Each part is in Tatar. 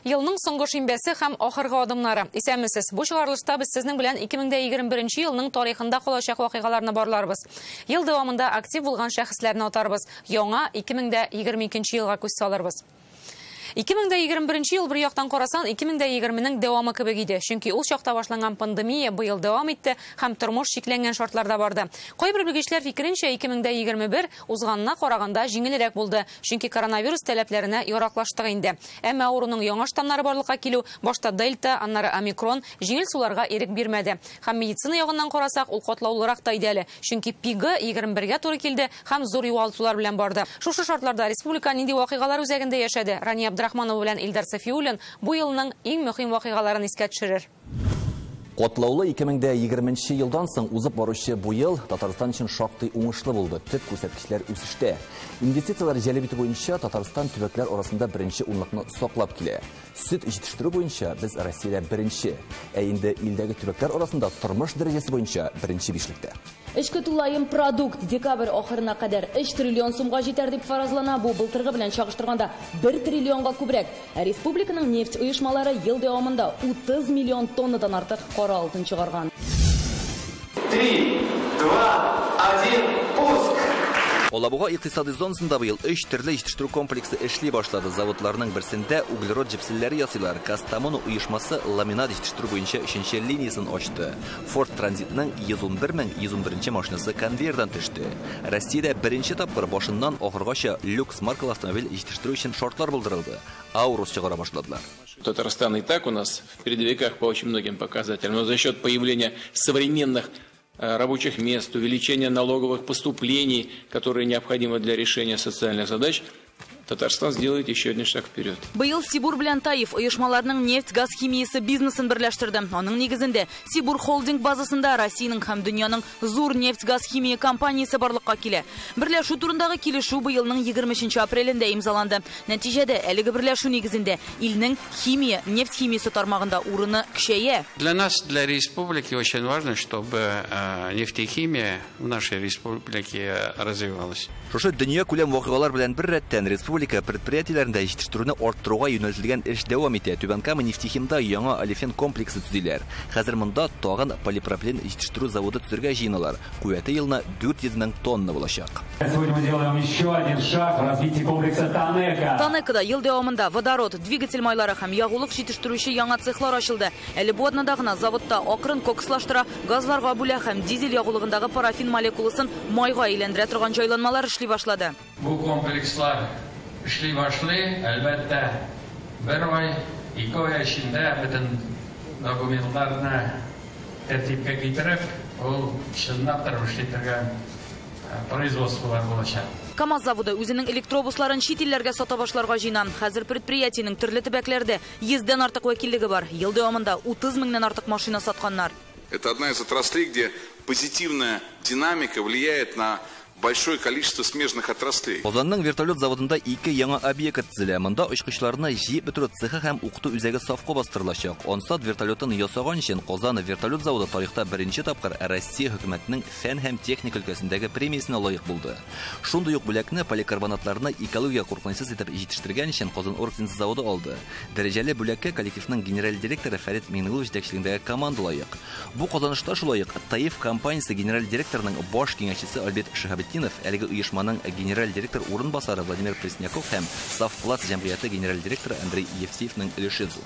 Елның соңғы шимбәсе һәм ахыргы адымнары. Исәнмесез, бу чыгарылышта без сезнең белән 2021 елның тарихында калачак вакыйгаларны барларбыз. Ел дәвамында актив булган шәхесләрне атарбыз. Яңа 2022 елга күз салырбыз. 2021 ел бер яктан карасан 2020-нең дәвамы кебек иде. Чөнки ул чакта башланган пандемия быел дәвам итте һәм тормыш шикләнгән шартларда барды. Кайбер белгечләр фикеренчә 2021 узганына караганда җиңелрәк булды. Чөнки коронавирус таләпләренә яраклаштык инде. Әмма ауруның яңа штаммнары барлыкка килү, башта дельта, аннары омикрон җиңел суларга ирек бирмәде. Һәм медицина ягыннан карасак, ул катлаулырак та иде әле. Чөнки пиги 21-гә туры килде һәм зур югалтулар белән барды. Шушы шартларда республика нинди вакыйгалар үзәгендә яшәде? Рания Абдрахманова белән Илдар Сафиуллин бу елның иң мөһим вакыйгаларын искә төшерер. Катлаулы 2020 елдан соң узып баручы бу ел Татарстан өчен шактый уңышлы булды. Төп күрсәткечләр үсештә. Инвестициялар җәлеп итү буенча Татарстан төбәкләр арасында беренче урынлыкны саклап килә. Сөт җитештерү буенча без Россиядә беренче, ә инде илдәге төбәкләр арасында тормыш дәрәҗәсе буенча беренче бишлектә. Эшкә тулайым продукт декабрь ахырына кадәр 3 триллион сумга җитәр дип фаразлана. Бу былтыргы белән чагыштырганда 1 триллионга күбрәк. Республиканың нефть оешмалары ел дәвамында 30 миллион тоннадан артык кара алтын чыгарган. 3, 2, 1, пуск! Олабуга икътисади зонасында быел 3 төрле җитештерү комплексы эшли башлады. Заводларның берсендә углерод җепселләре ясыйлар. Кастамону оешмасы ламинат җитештерү буенча 3нче линиясын ачты. Ford Transitның 111 машинасы конвейердан төште. Россиядә беренче тапкыр башыннан ахыргача люкс маркалы автомобиль җитештерү өчен шартлар булдырылды. Аурус чыгара башладылар. Татарстан и так у нас в передовиках по очень многим показателям, но за счет появления современных рабочих мест, увеличения налоговых поступлений, которые необходимы для решения социальных задач, Татарстан сделает еще один шаг вперед. Быел Сибур белән Таиф оешмаларның нефть, газ химиясе бизнесын берләштерде. Аның нигезендә Сибур холдинг базасында Россиянең һәм дөньяның зур нефть, газ химия компаниясе барлыкка килә. Берләшү турындагы килешү быелның 23 апрелендә имзаланды. Нәтиҗәдә әлеге берләшү нигезендә илнең химия, нефть химиясе тармагында урыны көчәя. Для нас, для республики, очень важно, чтобы нефтехимия в нашей республике развивалась. Шушы дөнья күләм вакыйгалар белән бер рәттән республика предприятиеләрендә җитештерүне арттыруга юнәлтелгән эш дәвам итә. Түбәнкама нефтехимда яңа олефин комплексы төзиләр. Хәзер монда тагын полипропилен җитештерү заводы төзергә җыеналар. Куәте елына 400 мең тонна булачак. Сегодня мы делаем еще один шаг в развитии комплекса Танека. Танекада ел дәвамында водород, двигатель майлары һәм ягулык җитештерүче яңа цехлар ачылды. Әле бу атнада гына заводта акрын кокслаштыра, газларга бүлә һәм дизель ягулыгындагы парафин молекуласын майга әйләндерә торган җайланмалар эшли башлады. Бу комплекслар эшли башлый, әлбәттә, бер ай, 2 ай эчендә бөтен документларны тәртипкә китереп, ул чынлап тормыш итәргә производстволар булачак. КамАЗ заводы үзенең электробусларын чит илләргә сата башларга җыена. Хәзер предприятиенең төрле төбәкләрдә 100дән артык вәкиллеге бар. Ел дәвамында 30 меңнән артык машина сатканнар. Это одна из отраслей, где позитивная динамика влияет на большое количество смежных отраслей. Казанның вертолет заводында 2 яңа объект төзелә. Монда очкычларны җыеп бетерү цехы һәм укыту үзәге сафка бастырылачак. Ансат вертолетын ясаган өчен Казан вертолет заводы тарихта беренче тапкыр Россия хөкүмәтенең фән һәм техника өлкәсендәге премиясенә лаек булды. Шундый ук бүләкне поликарбонатларны экология куркынычсыз итеп җитештергән өчен Казан оргтинс заводы алды. Дәрәҗәле бүләккә коллективның генераль директоры Фәрит Миңнуллов җитәкчелегендәге команда лаек. Бу казанышта шулай ук Таиф компаниясе генераль директорының баш киңәшчесе Альберт Шихабетдинов, әлеге оешманың генераль директор урынбасары Владимир Пресняков һәм Савплат җәмгыяте генераль директоры Андрей Евсеевның өлеше зур.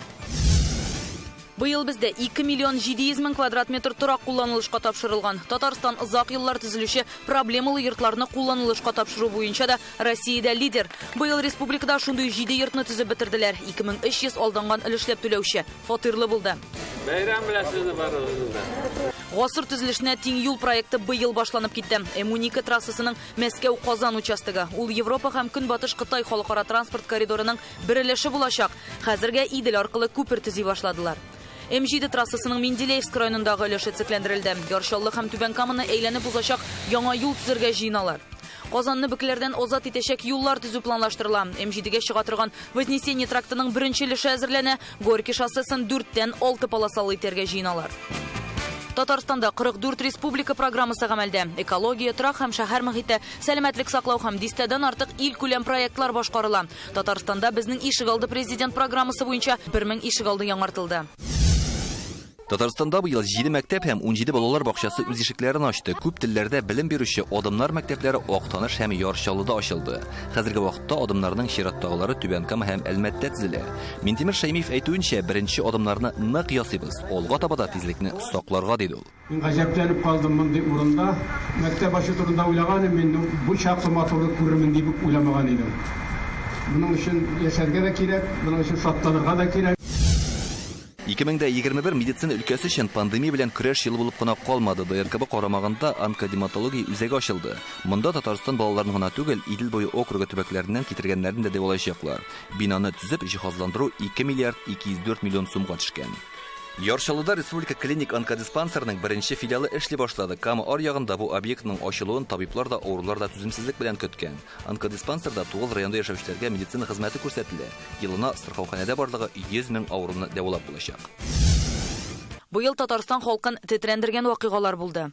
Быел бездә 2 миллион 700 мең квадрат метр торак кулланылышка тапшырылган. Татарстан озак еллар төзелүче проблемалы йортларны кулланылышка тапшыру буенча да Россиядә лидер. Быел республикада шундый 7 йортны төзеп бетерделәр. 2300 алданган өлешләп түләүче фатирлы булды. Бәйрәм белән сезне барыгызны. Гасыр төзелешенә тиң юл проекты быел башланып китте. М12 трассасының Мәскәү-Казан участогы. Ул Европа һәм Көнбатыш Кытай халыкара транспорт коридорының берелеше булачак. Хәзергә Идел аркылы күпер төзи башладылар. М7 трассасының Менделеевск районындагы өлеше цикләндерелде. Яршаллы һәм Түбәнкаманы әйләнеп узачак яңа юл төзергә җыеналар. Казанны бөкләрдән азат итәчәк юллар төзү планлаштырыла. М7гә чыга торган Вознесение трактының беренче өлеше әзерләнә. Горький шоссесын 4дән 6 полосалы итәргә җыеналар. Татарстанда 44 республика программасы гамәлдә. Экология, торак һәм шәһәр мөхите, сәламәтлек саклау һәм 10дән артык ил күләм проектлар башкарыла. Татарстанда безнең ишегалды президент программасы буенча 1000 ишегалды яңартылды. Татарстанда быел 7 мәктәп һәм 17 балалар бакчасы үз ишекләрен ачты. Күп телләрдә белем бирүче Адымнар мәктәпләре Актаныш һәм Ярчалыда ачылды. Хәзерге вакытта Адымнарның чираттагылары Түбәнкама һәм Әлмәттә төзелә. Минтимер Шәймиев әйтүенчә, беренче адымнарны нык ясыйбыз. Алга таба да тизлекне сакларга диде ул. Мин гаҗәпләнеп калдым мондый урында. Мәктәп ачу турында уйлаганым, мин бу чаклы матурлык күрермен дип уйламаган идем. Моның өчен яшәргә дә кирәк, моның өчен шатланырга да кирәк. 2021 медицина өлкәсе өчен пандемия белән көрәш елы булып кына калмады. ДРКБ карамагында онкодематология үзәге ачылды. Монда Татарстан балаларын гына түгел, Идел буе округы төбәкләреннән китергәннәрне дә дәвалаячаклар. Бинаны төзеп, җиһазландыру 2 миллиард 204 миллион сумга төшкән. Ярчалыда республика клиник онкодиспансерының беренче филиалы эшли башлады. Кама аръягында бу объектның ачылуын табиблар да, авырулар да түземсезлек белән көткән. Онкодиспансерда 9 районда яшәүчеләргә медицина хезмәте күрсәтелә. Елына страховканәдә барлыгы 100 мең авыруны дәвалап булачак. Быел Татарстан халкын тетрәндергән вакыйгалар булды.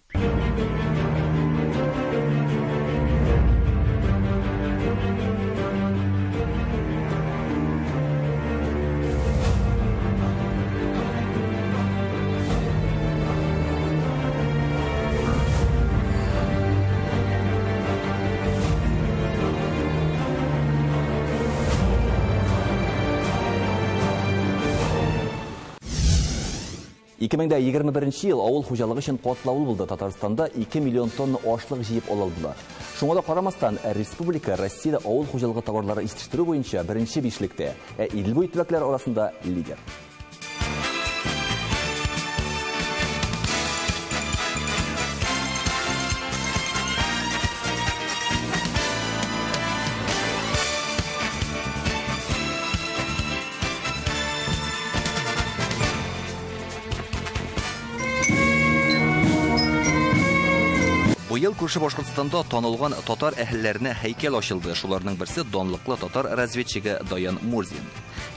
Икемеңдә 21 ел авыл хуҗалыгы өчен катлаулы булды. Татарстанда 2 миллион тонна ашлык җыеп алалдылар. Шуңа да карамастан, республика Россиядә авыл хуҗалыгы товарлары итештерү буенча беренче бишлектә, Идел буе төбәкләре арасында лидер. Быел күрше Башкортстанда танылган татар әһелләренә һәйкәл ачылды. Шуларның берсе данлыклы татар разведчигы Даян Мурзин.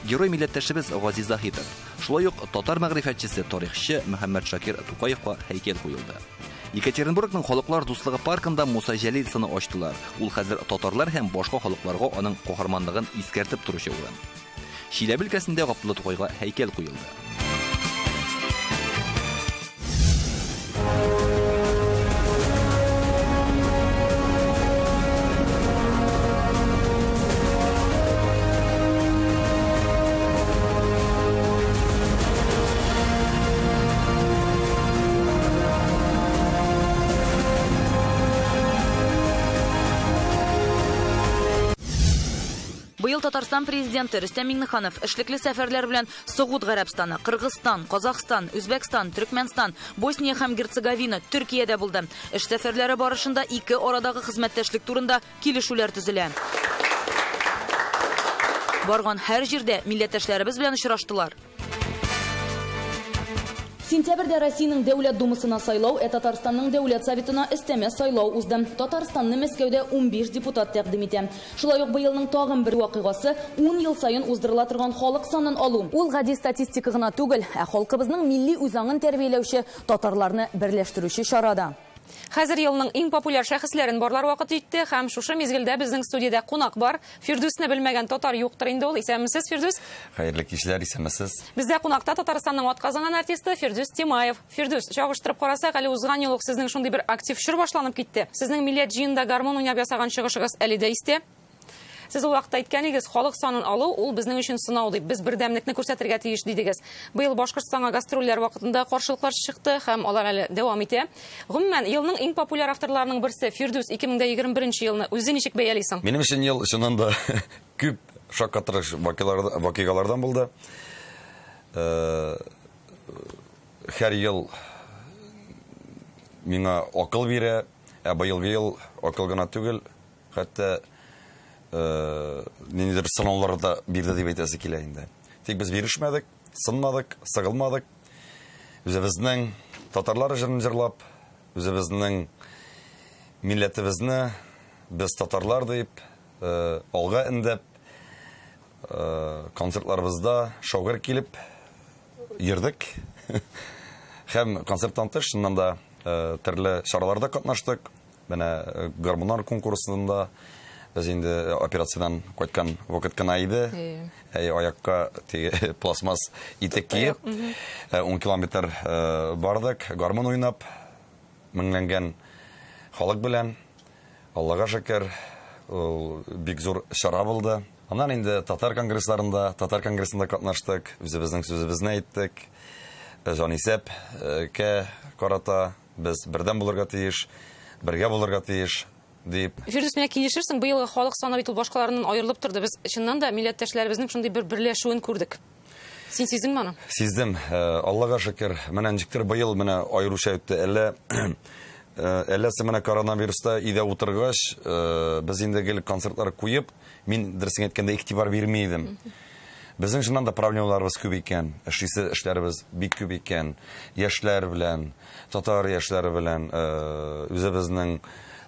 Герой милләттәшебез Газиз Захитов. Шулай ук татар мәгърифәтчесе, тарихчы Мөхәммәд Шакир Тукаевка һәйкәл куелды. Екатеринбургның халыклар дуслыгы паркында Муса Җәлил сыны ачтылар. Ул хәзер татарлар һәм башка халыкларга аның каһарманлыгын искәртеп торучы урын. Чиләбе өлкәсендә Габдулла Тукайга һәйкәл куелды. Быел Татарстан президенты Рөстәм Миңнеханов эшлекле сәфәрләр белән Согуд Гарәбстаны, Кыргызстан, Казакстан, Үзбәкстан, Төркмәнстан, Босния һәм Герцеговина, Төркиядә булды. Эш сәфәрләре барышында ике арадагы хезмәттәшлек турында килешүләр төзелә. Барган һәр җирдә милләттәшләребез белән очраштылар. Сентябрьдә Россиянең Дәүләт Думасына сайлау, Татарстанның Дәүләт Советына өстәмә сайлау узды. Татарстанны Мәскәүдә 15 депутат тәкъдим итә. Шулай ук быелның тагын бер вакыйгасы 10 ел сайын уздырыла торган халык санын алу. Ул гади статистика гына түгел, халкыбызның милли үзаңын тәрбияләүче, татарларны берләштерүче чарада. Хәзер елның иң популяр шәхесләрен барлар вакыт итте һәм шушы мизгелдә безнең студиядә кунак бар. Фирдүсне белмәгән татар юктыр инде ул. Исәнмесез, Фирдүс? Хәерле кичләр, исәнмесез. Бездә кунакта Татарстанның атказанган артисты Фирдүс Тимаев. Фирдүс, чагыштырып карасак, әле узган ел ук сезнең шундый бер актив чор башланып китте. Сезнең милләт җыенда гармон уйнап ясаган чыгышыгыз әле дә истә. Сез ул вакытта әйткәнегез, халык санын алу ул безнең өчен сынау дип, без бердәмлекне күрсәтергә тиеш дидегез. Быел Башкортстанга гастрольләр вакытында каршылыклар чыкты һәм алар әле дәвам итә. Гомумән, елның иң популяр авторларының берсе Фирдүс 2021 елны үзе ничек бәялисең? Минем өчен ел чынында күп шаккатырыш вакыйгалардан булды. Һәр ел миңа акыл бирә, быел акыл гына түгел, хәтта ниндидер сынауларда бирде дип әйтәсе килә инде. Тик без бирешмәдек, сынмадык, сыгылмадык. Үзебезнең татарлар җырын җырлап, үзебезнең милләтебезне без татарлар дип алга индеп, концертларыбызда шаугыр килеп йөрдек. Һәм концерттан тыш, шуннан да төрле чараларда катнаштык. Менә гармонар конкурсында без инде операциядан кайткан вакыт кына иде. Аякка пластмасс итек киеп, 10 километр бардык, гармон уйнап, меңләнгән халык белән. Аллага шөкер, бик зур чара булды. Аннан инде татар конгрессында катнаштык, үзебезнең сүзебезне әйттек. Җанисәп карата без бердәм булырга тиеш, бергә булырга тиеш дип. Фирдус, менә килешерсең, быелгы халык саны бит ул башкаларыннан аерылып торды. Без чыннан да милләттәшләребезнең шундый бер берләшүен күрдек. Син сиздеңме аны? Сиздем. Аллага шөкер, менә ничектер быел менә аеруча үтте. Әлләсе менә коронавируста өйдә утыргач, без инде гел концертлар куеп, мин дөресен әйткәндә игътибар бирмәйдем. Безнең шуннан да проблемаларыбыз күп икән, эшләребез бик күп икән. Яшьләр белән, татар яшьләре белән үзебезнең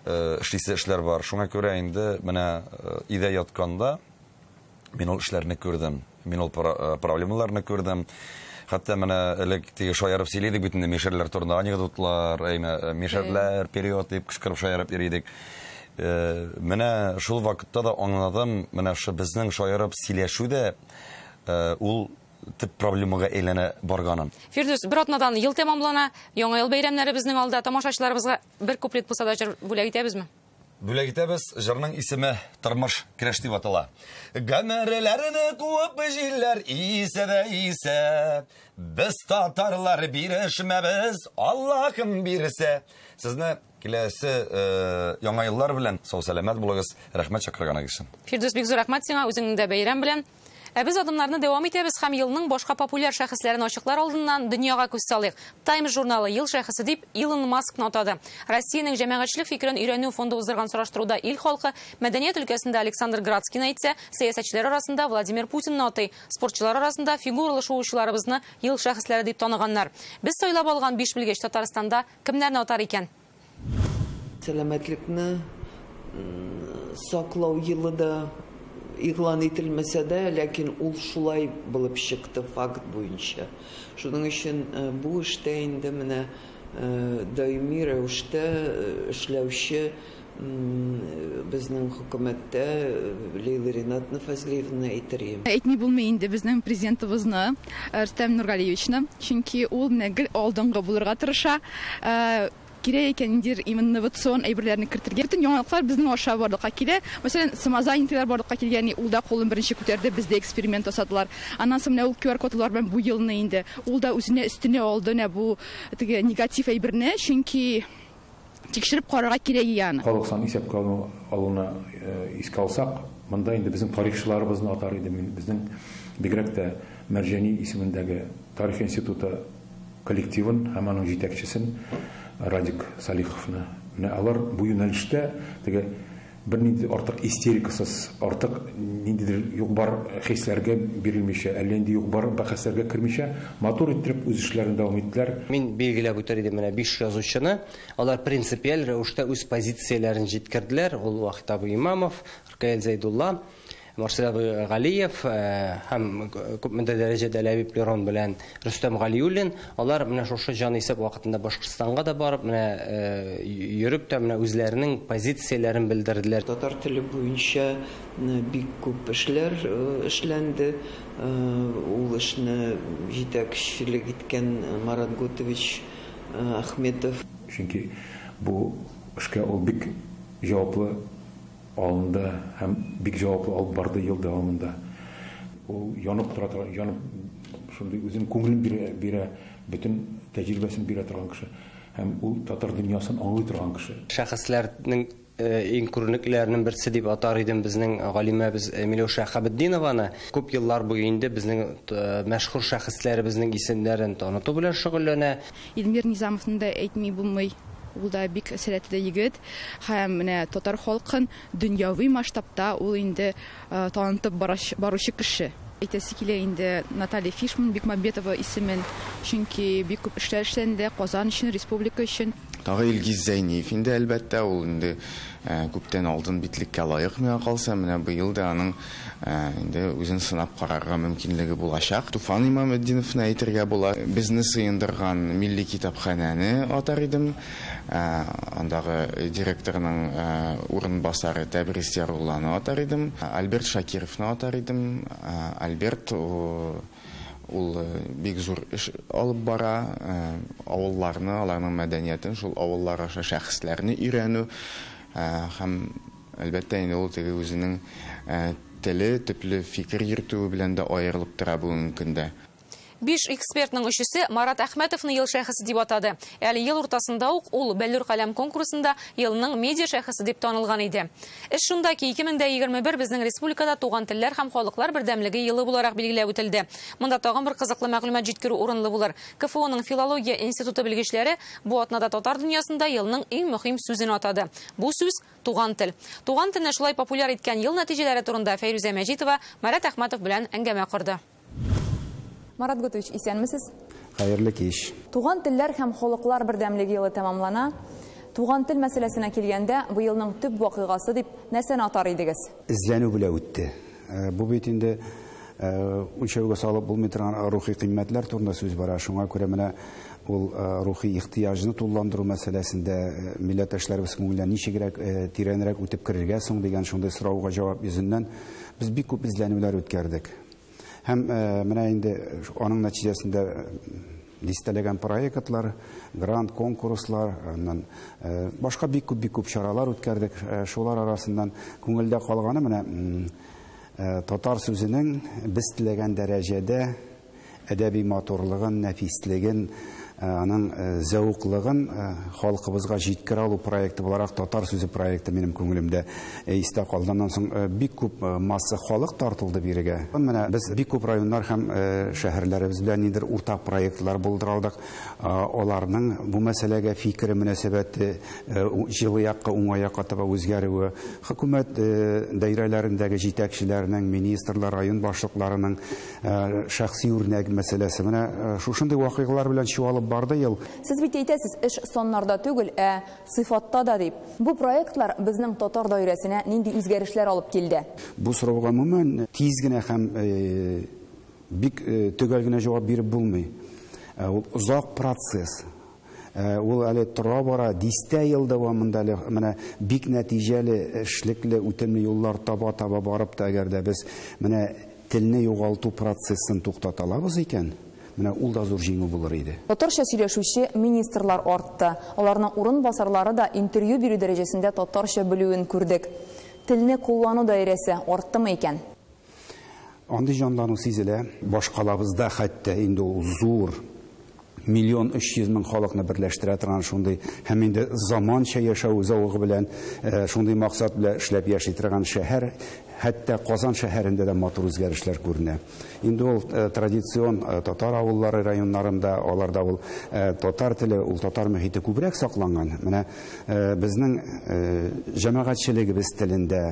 эшләр бар. Шуңа күрә инде менә өйдә ятканда мин ул эшләрне күрдем. Мин ул проблемаларны күрдем. Хәтта менә элек теге шаярып сөйләдек бит инде мишәрләр турында, анекдотлар, мишәрләр, период дип кычкырып шаярып йөридек. Менә шул вакытта да аңладым, менә шу безнең шаярып сөйләшү дә ул төп проблемага әйләнә барганын. Фирдус, бер атнадан ел тәмамлана, яңа ел бәйрәмнәре безнең алда, тамашачыларыбызга бер куплет булса да бүләк итәбезме? Бүләк итәбез, җырның исеме Тормыш керәш дип атала. Гомерләрне куып җилләр исә дә исә, без татарлар бирешмәбез, Аллаһым бирсә. Сезне киләсе яңа еллар белән сау-сәламәт булыгыз, рәхмәт чакырган өчен. Фирдус, бик зур рәхмәт сиңа, үзеңнең дә бәйрәм белән. Без адымнарны дәвам итәбез һәм елның башка популяр шәхесләрен ачыклар алдыннан дөньяга күз салыйк. Times журналы ел шәхесе дип Илон Маскны атады. Россиянең җәмәгатьчелек фикерен өйрәнү фонды уздырган сораштыруда ил халкы мәдәният өлкәсендә Александр Градскийны әйтсә, сәясәтчеләр арасында Владимир Путинны атый, спортчылар арасында фигуралы шоучыларыбызны ел шәхесләре дип таныганнар. Без сайлап алган 5 белгеч Татарстанда кемнәрне атар икән? Сәламәтлекне саклау елы да игълан ителмәсә дә, ләкин ул шулай булып чыкты факт буенча. Шуның өчен бу эштә инде менә даими рәвештә эшләүче безнең хөкүмәттә Лейла Ринатовна Фазлиевна әйтергә. Әйтми булмый инде безнең президентыбызны Рөстәм Нургалиевичны, чөнки ул нәгел алдынгы булырга тырыша. Кирәк икәндер инновацион әйберләрне кертергә. Бөтен яңалыклар безнең аша барлыкка килә. Мәсәлән, самозанятыйлар барлыкка килгән, ул да колын беренче күтәрде, бездә эксперимент ясадылар. Аннан соң менә ул QR кодлар белән бу елны инде ул да үзенә өстенә алды, бу теге негатив әйберне, чөнки тикшереп карарга кирәк яганы. Халык сан исәпкә алуына искә алсак, монда инде безнең тарихчыларыбызны атар иде. Безнең бигрәк тә Мәрҗани исемендәге Тарих институты коллективын һәм аның җитәкчесен Радик Салиховны. Алар бу юнәлештә теге бер нинди артык истерикасыз, артык ниндидер юк бар хисләргә бирелмичә, әллә инде юк бар бәхәсләргә кермичә, матур итеп үз эшләрен дәвам иттеләр. Мин билгеләп үтәр идем менә 5 язучыны. Алар принципиаль рәвештә үз позицияләрен җиткерделәр. Ул вакытта Абу Имамов, Ркаил Зайдулла, Марсель Галиев һәм күпмедә дәрәҗәдә Ләбиб Лерон белән Рөстәм Галиуллин, алар менә шушы җанисәп вакытында Башкортстанга да барып, менә йөреп тә менә үзләренең позицияләрен белдерделәр. Татар теле буенча бик күп эшләр эшләнде. Ул эшне җитәкчелек иткән Марат Гутович Ахметов. Чөнки бу эшкә ул бик җаваплы алынды һәм бик җаваплы алып барды ел дәвамында. Ул янып тора, шундый үзенең күңелен бирә, бөтен тәҗрибәсен бирә торган кеше һәм ул татар дөньясын аңлый торган кеше. Шәхесләрнең иң күренекләреннән берсе дип атар идем безнең галимәбез Миләүшә Хәбетдинованы. Күп еллар буе инде безнең мәшһүр шәхесләребезнең исемнәрен таныту белән шөгыльләнә. Илмир Низамовны да әйтми булмый. Ул да бик сәләтле егет һәм менә татар халкын дөньяви масштабта ул инде танытып баручы кеше. Әйтәсе килә инде Наталья Фишман Бикмамбетова исемен, чөнки бик күп эшләр эшләнде Казан өчен, республика өчен. Тағы Илгиз Зәйниев инде әлбәттә ул инде күптән алтын битлеккә лайык миңа калса, менә быел да аның инде үзен сынап карарга мөмкинлеге булачак. Туфан Имаметдиновны әйтергә була. Безне сыендырган милли китапханәне атар идем. Андагы директорның урынбасары Тәбрис Ярулланы атар идем. Альберт Шакировны атар идем. Альберт ул бик зур эш алып бара, авылларны, аларның мәдәниятен, шул авыллар аша шәхесләрне өйрәнү һәм әлбәттә инде ул теге үзенең теле, төпле фикер йөртүе белән дә аерылып тора бүгенге көндә. 5 экспертның өчесе Марат Әхмәтовны ел шәхесе дип атады. Әле ел уртасында ук ул Бәллүр каләм конкурсында елның медиа шәхесе дип танылган иде. Эш шунда ки 2021 безнең республикада туган телләр һәм халыклар бердәмлеге елы буларак билгеләп үтелде. Монда тагын бер кызыклы мәгълүмат җиткерү урынлы булыр. КФОның филология институты белгечләре бу атнада татар дөньясында елның иң мөһим сүзен атады. Бу сүз туган тел. Туган телне шулай популяр иткән ел нәтиҗәләре турында Фәйрүзә Мәҗитова Марат Әхмәтов белән әңгәмә кырды. Марат Гутович, исәнмесез? Хәерле кич. Туган телләр һәм халыклар бердәмлеге елы тәмамлана. Туган тел мәсьәләсенә килгәндә, бу елның төп вакыйгасы дип нәрсәне атар идегез? Эзләнү белән үтте. Бу бит инде үлчәүгә салып булмый торган рухи кыйммәтләр турында сүз бара. Шуңа күрә менә ул рухи ихтыяҗны тулыландыру мәсьәләсендә милләттәшләребез күңелләренә ничегрәк тирәнрәк үтеп керергә соң дигән шундый сорауга җавап йөзеннән без бик күп эзләнүләр үткәрдек. Һәм менә инде аның нәтиҗәсендә дистәләгән проектлар, грант конкурслар, башка бик күп чаралар үткәрдек. Шулар арасыннан күңелдә калганы менә татар сүзенең без теләгән дәрәҗәдә әдәби матурлыгын, нәфислеген, аның зәвыклыгын халкыбызга җиткерә алу проекты буларак татар сүзе проекты минем күңелемдә истә калганнан соң бик күп масса халык тартылды бирегә. Менә без бик күп районнар һәм шәһәрләребез белән нидер уртак проектлар булдыралдык. Аларның бу мәсьәләгә фикере мөнәсәбәте җылы якка, уңай якка таба үзгәрүе, хөкүмәт даирәләрендәге җитәкчеләрнең, министрлар, район башлыкларының шәхси үрнәк мәсьәләсе. Менә шушындый вакыйгалар белән чуалып барды ел. Сез бит әйтәсез, эш соннарда түгел, сыйфатта да дип. Бу проектлар безнең татар даирәсенә нинди үзгәрешләр алып килде? Бу сорауга гомумән тиз генә һәм бик төгәл генә җавап биреп булмый. Ул узак процесс. Ул әле тора бара, дистә ел дәвамында менә бик нәтиҗәле, эшлекле, үтемле юллар таба барып та әгәр дә без менә телне югалту процессын туктаталабыз икән, менә ул да зур җиңү булыр иде. Татарча сөйләшүче министрлар артты. Аларның урынбасарлары да интервью бирү дәрәҗәсендә татарча белүен күрдек. Телне куллану даирәсе арттымы икән? Андый җанлану сизелә. Башкалабызда хәтта инде ул зур 1,3 миллион халыкны берләштерә торган шундый һәм инде заманча яшәү зәвыгы белән шундый максат белән эшләп яши торган шәһәр, хәтта Казан шәһәрендә дә матур үзгәрешләр күренә. Инде ул традицион татар авыллары районнарында, аларда ул татар теле, ул татар мөхите күбрәк сакланган. Менә безнең җәмәгатьчелегебез телендә,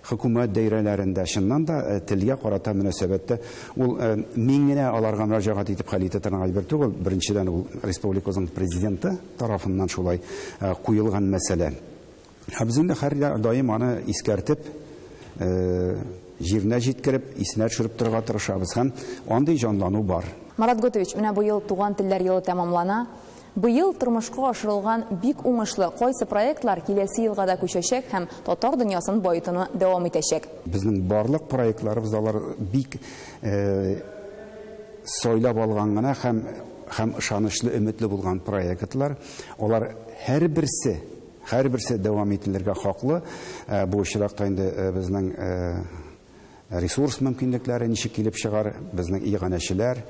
хөкүмәт даирәләрендә чыннан да телгә карата мөнәсәбәттә ул мин генә аларга мөрәҗәгать итеп хәл итә торган әйбер түгел. Беренчедән ул республикабызның президенты тарафыннан шулай куелган мәсьәлә. Без инде һәр даим аны искәртеп, җиренә җиткереп, исенә төшереп торырга тырышабыз һәм андый җанлану бар. Марат Гутович, менә бу ел туган телләр елы тәмамлана. Бу ел тормышка ашырылган бик уңышлы кайсы проектлар киләсе елга да күчәчәк һәм татар дөньясын баетуны дәвам итәчәк? Безнең барлык проектларыбыз алар бик сойлап алган гына һәм ышанычлы, өметле булган проектлар. Алар һәрберсе дәвам ителергә хаклы. Бу очракта инде безнең ресурс мөмкинлекләре ничек килеп чыгар, безнең иганәчеләр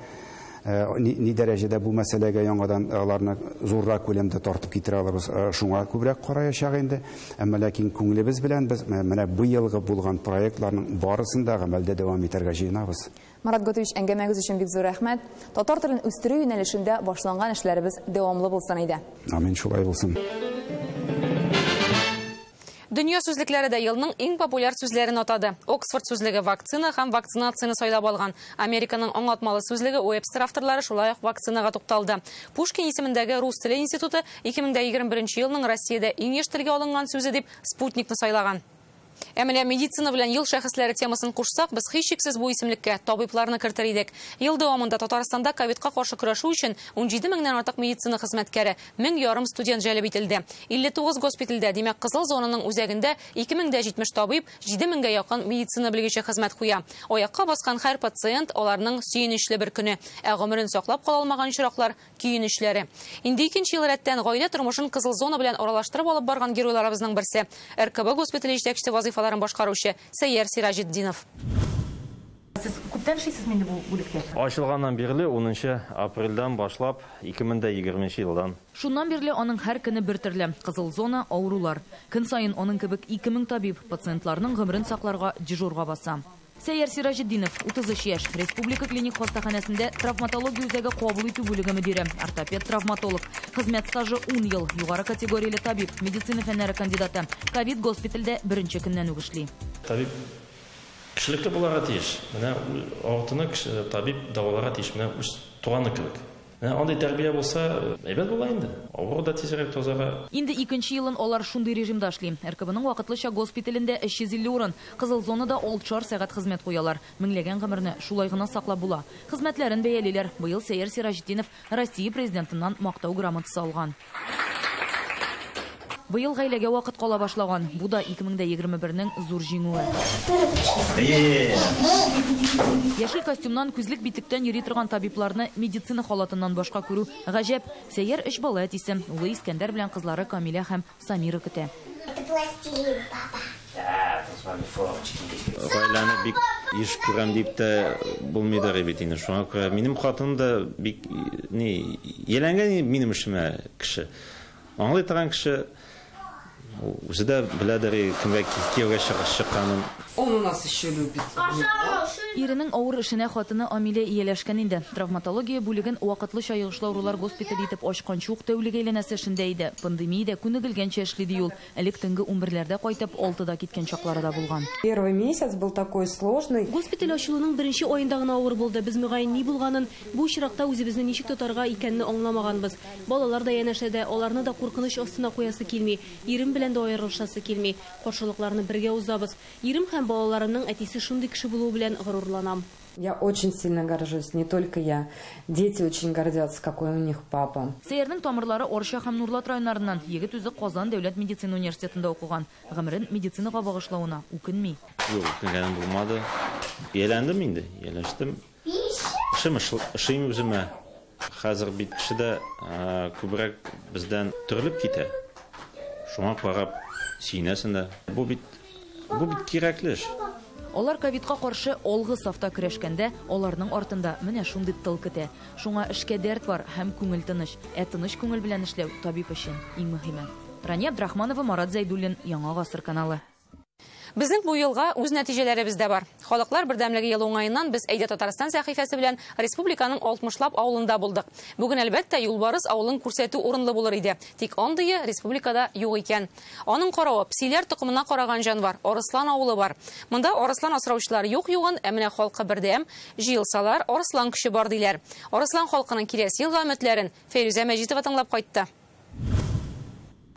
ни дәрәҗәдә бу мәсьәләгә яңадан аларны зуррак күләмдә тартып китерә алабыз, шуңа күбрәк караячак инде. Әмма ләкин күңелебез белән без менә бу елгы булган проектларның барысын да гамәлдә дәвам итәргә җыенабыз. Марат Гутович, әңгәмәгез өчен бик зур рәхмәт. Татар телен үстерү юнәлешендә башланган эшләребез дәвамлы булсын иде. Амин, шулай булсын. Dünya сүзлекләре дә елның иң популяр сүзләрен атады. Оксфорд сүзлеге вакцина һәм вакцинацияны сайлап алган. Американың аңлатмалы сүзлеге Уэбстер авторлары шулай ук вакцинага тукталды. Пушкин исемендәге Рус теле институты 2021 елның Россиядә иң еш телгә алынган сүзе дип Спутникны сайлаган. Әмәлә медицина белән ел шәхесләре темасын кушсак, без һичшиксез бу исемлеккә табибларны кертер идек. Ел дәвамында Татарстанда ковидка каршы көрәшү өчен 17 меңнән артык медицина хезмәткәре, 1500 студент җәлеп ителде. 59 госпитальдә, димәк, кызыл зонаның үзәгендә 2070 табиб, 7000гә якын медицина белгече хезмәт куя. Аякка баскан һәр пациент аларның сөенечле бер көне, ә гомерен саклап кала алмаган чираклар көенечләре. Инде икенче ел рәттән гаилә тормышын кызыл зона белән аралаштырып алып барган геройларыбызның берсе РКБ госпитале җитәкчесе вазифаларын башкаручы Сәйер Сиражетдинов. Сез күптән эшлисез инде бу бүлектә? Ачылганнан бирле 10 апрельдән башлап 2020 елдан. Шуннан бирле аның һәр көне бер төрле кызыл зона авырулар. Көн сайын аның кебек 2000 табиб пациентларның гомерен сакларга дежурга баса. Сәйер Сиражетдинов, 33 яшь, Республика клиник хастаханәсендә травматология үзәге кабул итү бүлеге мөдире, ортопед-травматолог, хезмәт стажы 10 ел, югары категорияле табиб, медицина фәннәре кандидаты, ковид госпитальдә беренче көннән үк эшли. Табиб кешелекле буларга тиеш. Менә артына табиб даваларга тиеш, менә үз туганы кебек. Андай тәрбия булса, әйбәт була инде. Авыру да тизрәк тазага. Инде икенче елын алар шундый режимда эшли. РКБның вакытлыча госпиталендә 350 урын, кызыл зонада 6 сәгать хезмәт куялар. Меңләгән гомерне шулай гына саклап була. Хезмәтләрен бәялиләр. Быел Сәйер Сиражетдинов Россия президентыннан мактау грамотасы алган. Быел гаиләгә вакыт кала башлаган. Бу да 2021-нең зур җиңүе. Яшел костюмнан күзлек битектән йөри торган табибларны медицина халатыннан башка күрү гаҗәп. Сәйер 3 бала әтисе, улы Искәндәр белән кызлары Камилә һәм Самира көтә. Гаиләне бик еш күрәм дип тә булмыйдыр бит инде. Шуңа күрә минем хатыным да бик еләнгән минем эшемә кеше. Аңлый торган кеше үзе дә беләдер кемгә кияүгә чыкканын. Он у нас еще любит. Иренең авыр эшенә хатыны Амилә ияләшкән инде. Травматология бүлеген вакытлыча йогышлы авырулар госпитале итеп ачканчы ук тәүлек әйләнәсе эшендә иде. Пандемиядә күнегелгәнчә эшли ди ул. Элек төнге 11ләрдә кайтып 6да киткән чаклары да булган. Первый месяц был такой сложный. Госпиталь ачылуның беренче аенда гына авыр булды. Без мөгаен ни булганын, бу чиракта үзебезне ничек тотарга икәнне аңламаганбыз. Балалар да янәшәдә, аларны да куркыныч астына куясы килми. Ирем белән дә аерылышасы килми. Каршылыкларны бергә узабыз. Ирем һәм балаларының әтисе шундый кеше булуы белән горурланам. Я очень сильно горжусь, не только я. Дети очень гордятся, какой у них папа. Сәйернең тамырлары Орша һәм Нурлат районнарыннан. Егет үзе Казан дәүләт медицина университетында укыган. Гомерен медицинага багышлауына үкенми. Юк, үкенгәнем булмады. Еләндем инде, еләштем. Эшем үземә. Хәзер бит кешедә күбрәк бездән төрлеп китә. Шуңа карап сөйнәсен дә. Бу бит кирәкле эш. Алар ковидка каршы алгы сафта көрәшкәндә, аларның артында менә шундый тыл көтә. Шуңа эшкә дәрт бар һәм күңел тыныч. Тыныч күңел белән эшләү табиб өчен иң мөһиме. Рания Абдрахманова, Марат Зайдуллин, Яңа гасыр каналы. Безнең бу елга үз нәтиҗәләребез дә бар. Халыклар бердәмлеге ел уңаеннан без Әйдә Татарстан сәхифәсе белән республиканың 60лап авылында булдык. Бүген әлбәттә Юлбарыс авылын күрсәтү урынлы булыр иде. Тик андые республикада юк икән. Аның каравы псиләр тукымына караган җанвар Арыслан авылы бар. Монда арыслан асраучылар юк-югын, ә менә халкы бердәм җыелсалар арыслан көче бар диләр. Арыслан халкының киләсе елга өметләрен Фәрүзә Мәҗитова тыңлап кайтты.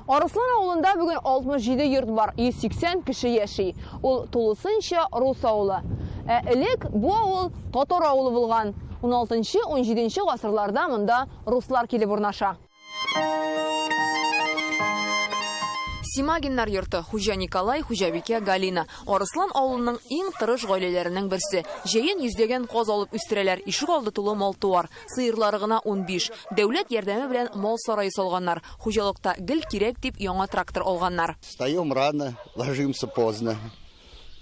Арыслан авылында бүген 67 йорт бар, 180 кеше яши. Ул тулысынча рус авылы. Элек бу авыл татар авылы булган. 16-17 гасырларда монда руслар килеп урнаша. Симагиннар йорты, Хуҗа Николай, Хуҗабикә Галина. Арыслан авылының иң тырыш гаиләләренең берсе. Җәен йөздәгән каз алып үстерәләр. Ишек алды тулы мал-туар. Сыерлары гына 15. Дәүләт ярдәме белән мал сарае салганнар. Хуҗалыкта гел кирәк дип яңа трактор алганнар. Встаем рано, ложимся поздно.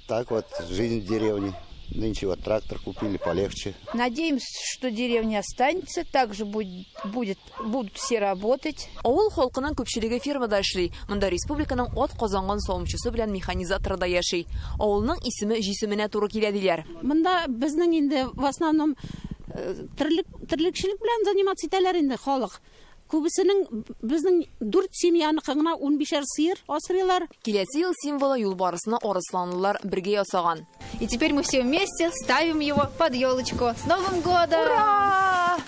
Так вот жизнь в деревне. Нынче вот трактор купили полегче. Надеемся, что деревня останется, также будут все работать. Авыл халкының күпчелеге фермада эшли. Монда республиканың ат казанган савымчысы белән механизаторы да яши. Авылның исеме җисеменә туры килә диләр. Монда безнең инде в основном терлekçilik белән заниматься итәләр инде халык. Күбесенең безнең 4 семьяныкына 15 сыер асрыйлар. Киләсе ел символы юлбарысны орысланлылар бергә ясаган. И теперь мы все вместе ставим его под елочку. С Новым годом! Ура!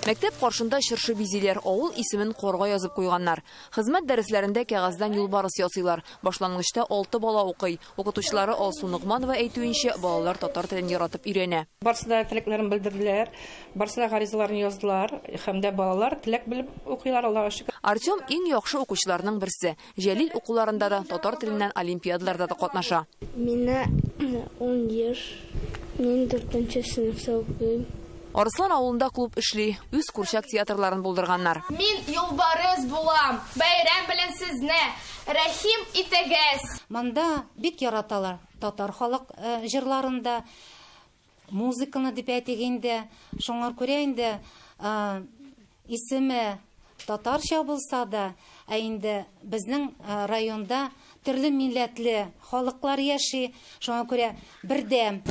Мәктәп каршында чыршы бизиләр, авыл исемен корга язып куйганнар. Хезмәт дәресләрендә кәгазьдән юлбарыс ясыйлар. Башлангычта 6 бала укый. Укытучылары Алсу Нугманова әйтүенчә, балалар татар телен яратып өйрәнә. Барсына теләкләрен белдерделәр, барсына гаризаларын яздылар, һәм дә балалар теләк белеп укыйлар, Аллаһка шөкер. Артем иң яхшы укучыларның берсе. Җәлил укуларында да татар теленнән олимпиадаларда да катнаша. Менә 10 яшь. Мин 4-нче сыйныфта укыйм. Арыслан авылында клуб эшли, үз күршәк театрларын булдырганнар. Мин юлбарыс булам. Бәйрәм белән сезне рәхим итегез. Монда бик яраталар. Татар халык җырларында музыканы дип әйтгәндә, шуңар күрә инде исеме татарча булса да, инде безнең районда төрле милләтле халыклар яши, шуңа күрә бердәм.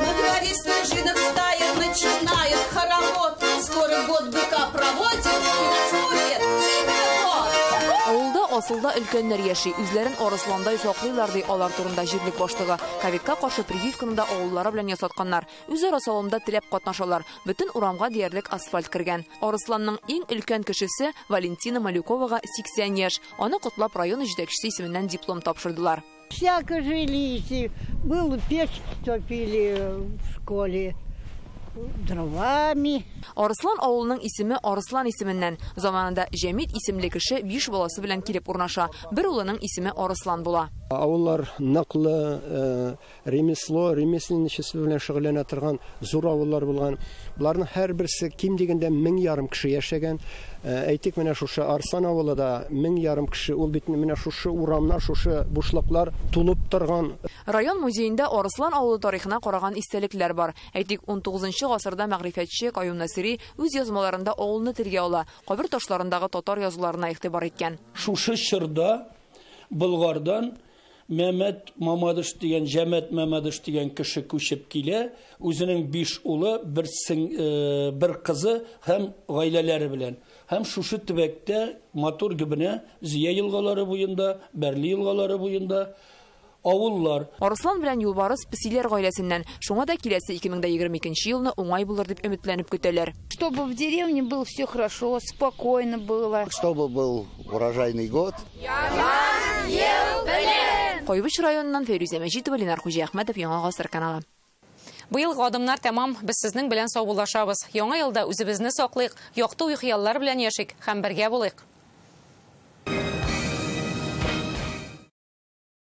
Авылда асылда өлкәннәр яши, үзләрен арысландай саклыйлар ди алар турында җирлек башлыгы. Ковидка каршы прививканы да авыллары белән ясатканнар. Үзара салонда теләп катнашалар. Бөтен урамга диярлек асфальт кергән. Арысланның иң өлкән кешесе Валентина Малюковага 80 яшь. Аны котлап район җитәкчесе исеменнән диплом тапшырдылар. Всяко жили, было печь топили в школе. Дровами. Арыслан авылының исеме Арыслан исеменнән. Заманында Җәмит исемле кеше 5 баласы белән килеп урнаша. Бер улының исеме Арыслан була. Авыллар наклы, ремесленничество белән шөгыльләнә торган зур авыллар булган. Буларның һәрберсе ким дигәндә 1000 кеше яшәгән. Әйтик, менә шушы Арыслан авылында 1000 кеше, ул бит менә шушы урамнар, шушы бушлыклар тулып торган. Район музеенда Арыслан авылы тарихына караган истәлекләр бар. Әйтик, 19 гасырда мәгърифәтче Каюм Насыри үз язмаларында авылны телгә ала, кабер ташларындагы татар язуларына игътибар иткән. Шушы чорда Болгардан Мәмәт Мамадыш дигән, Җәмәт Мамадыш дигән кеше күчеп килә, үзенең 5 улы, бер кызы һәм гаиләләре белән. Һәм шушы төбәктә матур гөбенә Зия елгалары буенда, Бәрли елгалары буенда авыллар. Арыслан белән юлбарыс песиләр гаиләсеннән. Шуңа да киләсе 2022 елны уңай булыр дип өметләнеп көтәләр. Чтобы в деревне было все хорошо, спокойно было. Чтобы был урожайный год. Кайбыш районыннан Фәрүзә Мәҗитова, Ленар Хуҗаәхмәтов, Яңа гасыр каналы. Быелгы адымнар тәмам, без сезнең белән саубуллашабыз. Яңа елда үзебезне саклыйк, якты уй-хыяллар белән яшик һәм бергә булыйк.